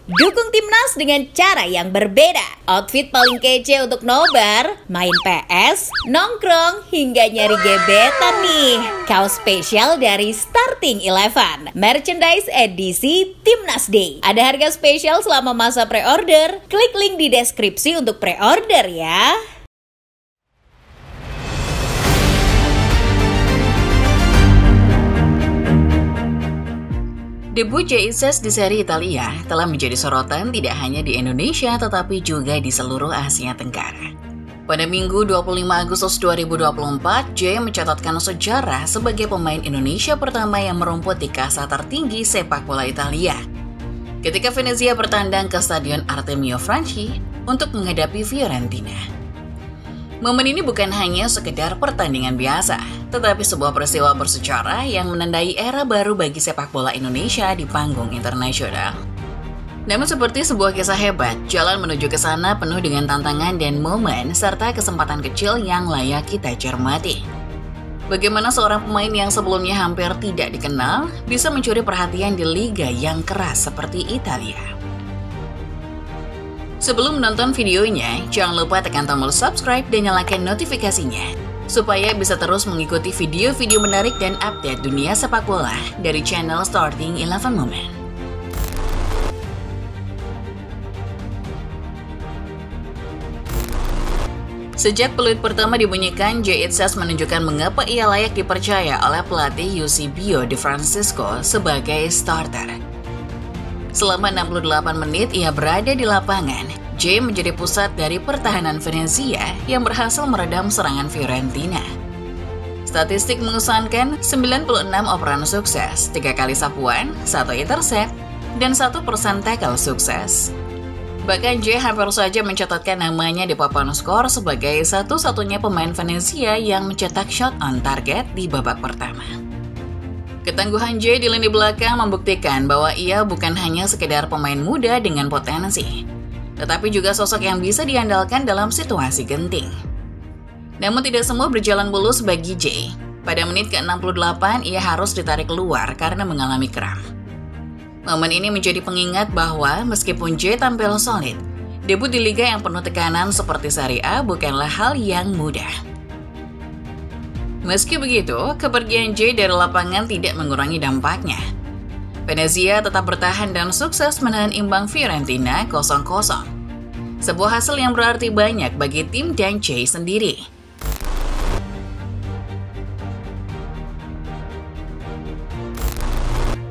Dukung timnas dengan cara yang berbeda. Outfit paling kece untuk nobar, main PS, nongkrong, hingga nyari gebetan nih. Kaos spesial dari Starting Eleven, merchandise edisi Timnas Day. Ada harga spesial selama masa pre-order. Klik link di deskripsi untuk pre-order ya. Debut JXS di seri Italia telah menjadi sorotan tidak hanya di Indonesia tetapi juga di seluruh Asia Tenggara. Pada Minggu 25 Agustus 2024, J mencatatkan sejarah sebagai pemain Indonesia pertama yang merumput di kasta tertinggi sepak bola Italia. Ketika Venezia bertandang ke Stadion Artemio Franchi untuk menghadapi Fiorentina. Momen ini bukan hanya sekedar pertandingan biasa, tetapi sebuah peristiwa bersejarah yang menandai era baru bagi sepak bola Indonesia di panggung internasional. Namun seperti sebuah kisah hebat, jalan menuju ke sana penuh dengan tantangan dan momen serta kesempatan kecil yang layak kita cermati. Bagaimana seorang pemain yang sebelumnya hampir tidak dikenal bisa mencuri perhatian di liga yang keras seperti Italia. Sebelum menonton videonya, jangan lupa tekan tombol subscribe dan nyalakan notifikasinya supaya bisa terus mengikuti video-video menarik dan update dunia sepak bola dari channel Starting Eleven Moment. Sejak peluit pertama dibunyikan, JXS menunjukkan mengapa ia layak dipercaya oleh pelatih Eusebio Di Francesco sebagai starter. Selama 68 menit ia berada di lapangan, J menjadi pusat dari pertahanan Venezia yang berhasil meredam serangan Fiorentina. Statistik mengesankan 96 operan sukses, 3 kali sapuan, 1 intercept, dan 1% tackle sukses. Bahkan J hampir saja mencatatkan namanya di papan skor sebagai satu-satunya pemain Venezia yang mencetak shot on target di babak pertama. Ketangguhan J di lini belakang membuktikan bahwa ia bukan hanya sekedar pemain muda dengan potensi, tetapi juga sosok yang bisa diandalkan dalam situasi genting. Namun tidak semua berjalan mulus bagi J. Pada menit ke-68 ia harus ditarik keluar karena mengalami kram. Momen ini menjadi pengingat bahwa meskipun J tampil solid, debut di liga yang penuh tekanan seperti Serie A bukanlah hal yang mudah. Meski begitu, kepergian J dari lapangan tidak mengurangi dampaknya. Venezia tetap bertahan dan sukses menahan imbang Fiorentina 0-0. Sebuah hasil yang berarti banyak bagi tim dan J sendiri.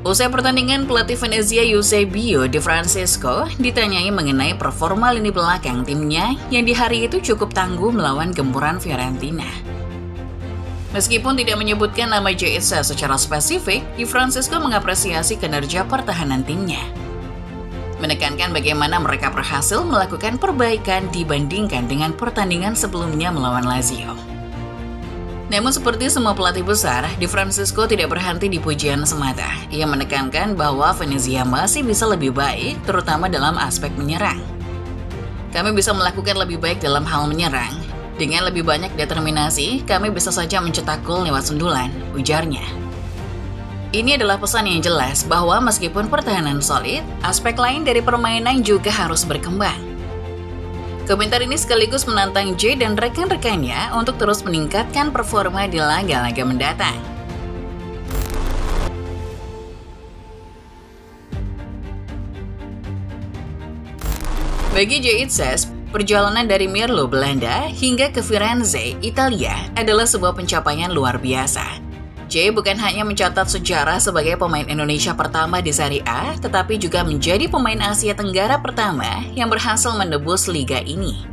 Usai pertandingan, pelatih Venezia Eusebio Di Francesco ditanyai mengenai performa lini belakang timnya yang di hari itu cukup tangguh melawan gempuran Fiorentina. Meskipun tidak menyebutkan nama JXS secara spesifik, Di Francesco mengapresiasi kinerja pertahanan timnya. Menekankan bagaimana mereka berhasil melakukan perbaikan dibandingkan dengan pertandingan sebelumnya melawan Lazio. Namun seperti semua pelatih besar, Di Francesco tidak berhenti di pujian semata. Ia menekankan bahwa Venezia masih bisa lebih baik, terutama dalam aspek menyerang. Kami bisa melakukan lebih baik dalam hal menyerang. Dengan lebih banyak determinasi, kami bisa saja mencetak gol lewat sundulan, ujarnya. Ini adalah pesan yang jelas bahwa meskipun pertahanan solid, aspek lain dari permainan juga harus berkembang. Komentar ini sekaligus menantang J dan rekan-rekannya untuk terus meningkatkan performa di laga-laga mendatang. Bagi JXS, perjalanan dari Merlo, Belanda, hingga ke Firenze, Italia adalah sebuah pencapaian luar biasa. J bukan hanya mencatat sejarah sebagai pemain Indonesia pertama di Serie A, tetapi juga menjadi pemain Asia Tenggara pertama yang berhasil menembus liga ini.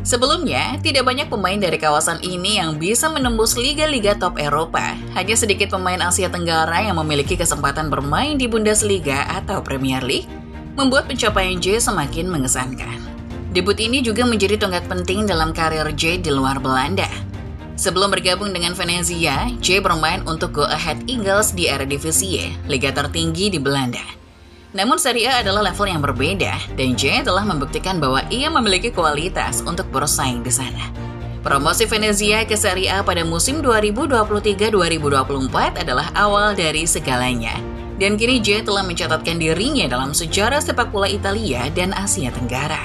Sebelumnya, tidak banyak pemain dari kawasan ini yang bisa menembus liga-liga top Eropa. Hanya sedikit pemain Asia Tenggara yang memiliki kesempatan bermain di Bundesliga atau Premier League, membuat pencapaian J semakin mengesankan. Debut ini juga menjadi tonggak penting dalam karir J di luar Belanda. Sebelum bergabung dengan Venezia, J bermain untuk Go Ahead Eagles di Eredivisie, liga tertinggi di Belanda. Namun Serie A adalah level yang berbeda, dan J telah membuktikan bahwa ia memiliki kualitas untuk bersaing di sana. Promosi Venezia ke Serie A pada musim 2023-2024 adalah awal dari segalanya. Dan kini Jay telah mencatatkan dirinya dalam sejarah sepak bola Italia dan Asia Tenggara.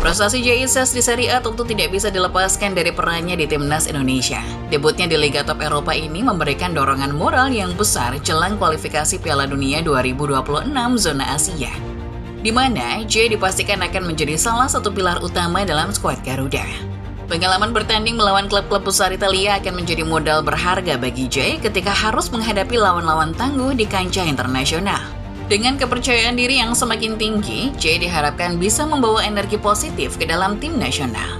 Prestasi Jay Itzes di Serie A tentu tidak bisa dilepaskan dari perannya di timnas Indonesia. Debutnya di Liga Top Eropa ini memberikan dorongan moral yang besar jelang kualifikasi Piala Dunia 2026 zona Asia, di mana Jay dipastikan akan menjadi salah satu pilar utama dalam skuad Garuda. Pengalaman bertanding melawan klub-klub besar Italia akan menjadi modal berharga bagi Jay ketika harus menghadapi lawan-lawan tangguh di kancah internasional. Dengan kepercayaan diri yang semakin tinggi, Jay diharapkan bisa membawa energi positif ke dalam tim nasional.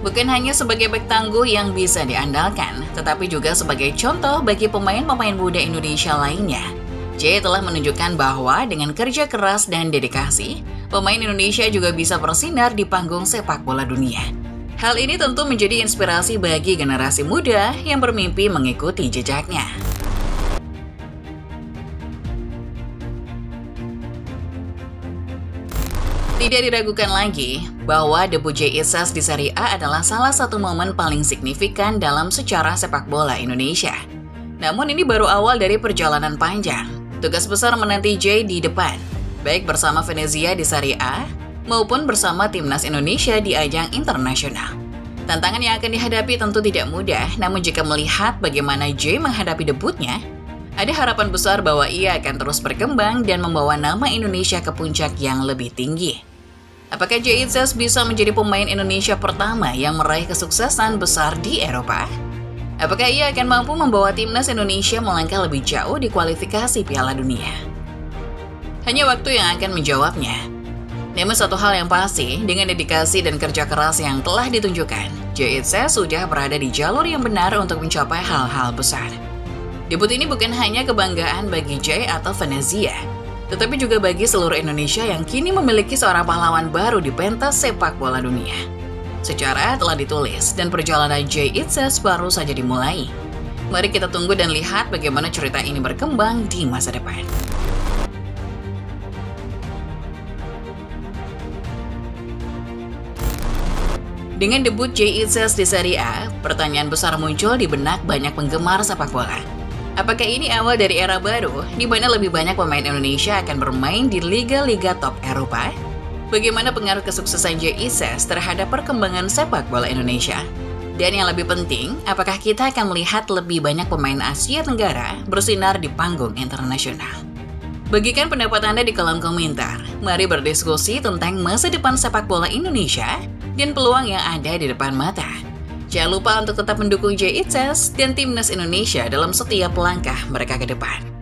Bukan hanya sebagai bek tangguh yang bisa diandalkan, tetapi juga sebagai contoh bagi pemain-pemain muda Indonesia lainnya. Jay telah menunjukkan bahwa dengan kerja keras dan dedikasi, pemain Indonesia juga bisa bersinar di panggung sepak bola dunia. Hal ini tentu menjadi inspirasi bagi generasi muda yang bermimpi mengikuti jejaknya. Tidak diragukan lagi bahwa debut Jay Itzes di Serie A adalah salah satu momen paling signifikan dalam sejarah sepak bola Indonesia. Namun ini baru awal dari perjalanan panjang. Tugas besar menanti Jay di depan, baik bersama Venezia di Serie A maupun bersama timnas Indonesia di ajang internasional. Tantangan yang akan dihadapi tentu tidak mudah, namun jika melihat bagaimana Jay menghadapi debutnya, ada harapan besar bahwa ia akan terus berkembang dan membawa nama Indonesia ke puncak yang lebih tinggi. Apakah Jay Itzes bisa menjadi pemain Indonesia pertama yang meraih kesuksesan besar di Eropa? Apakah ia akan mampu membawa timnas Indonesia melangkah lebih jauh di kualifikasi Piala Dunia? Hanya waktu yang akan menjawabnya. Namun satu hal yang pasti, dengan dedikasi dan kerja keras yang telah ditunjukkan, Jay Itzes sudah berada di jalur yang benar untuk mencapai hal-hal besar. Debut ini bukan hanya kebanggaan bagi Jay atau Venezia, tetapi juga bagi seluruh Indonesia yang kini memiliki seorang pahlawan baru di pentas sepak bola dunia. Sejarah telah ditulis dan perjalanan Jay Itzes baru saja dimulai. Mari kita tunggu dan lihat bagaimana cerita ini berkembang di masa depan. Dengan debut Jay Itzes di Serie A, pertanyaan besar muncul di benak banyak penggemar sepak bola. Apakah ini awal dari era baru, di mana lebih banyak pemain Indonesia akan bermain di liga-liga top Eropa? Bagaimana pengaruh kesuksesan Jay Itzes terhadap perkembangan sepak bola Indonesia? Dan yang lebih penting, apakah kita akan melihat lebih banyak pemain Asia Tenggara bersinar di panggung internasional? Bagikan pendapat Anda di kolom komentar. Mari berdiskusi tentang masa depan sepak bola Indonesia dan peluang yang ada di depan mata. Jangan lupa untuk tetap mendukung Jay Itzes dan timnas Indonesia dalam setiap langkah mereka ke depan.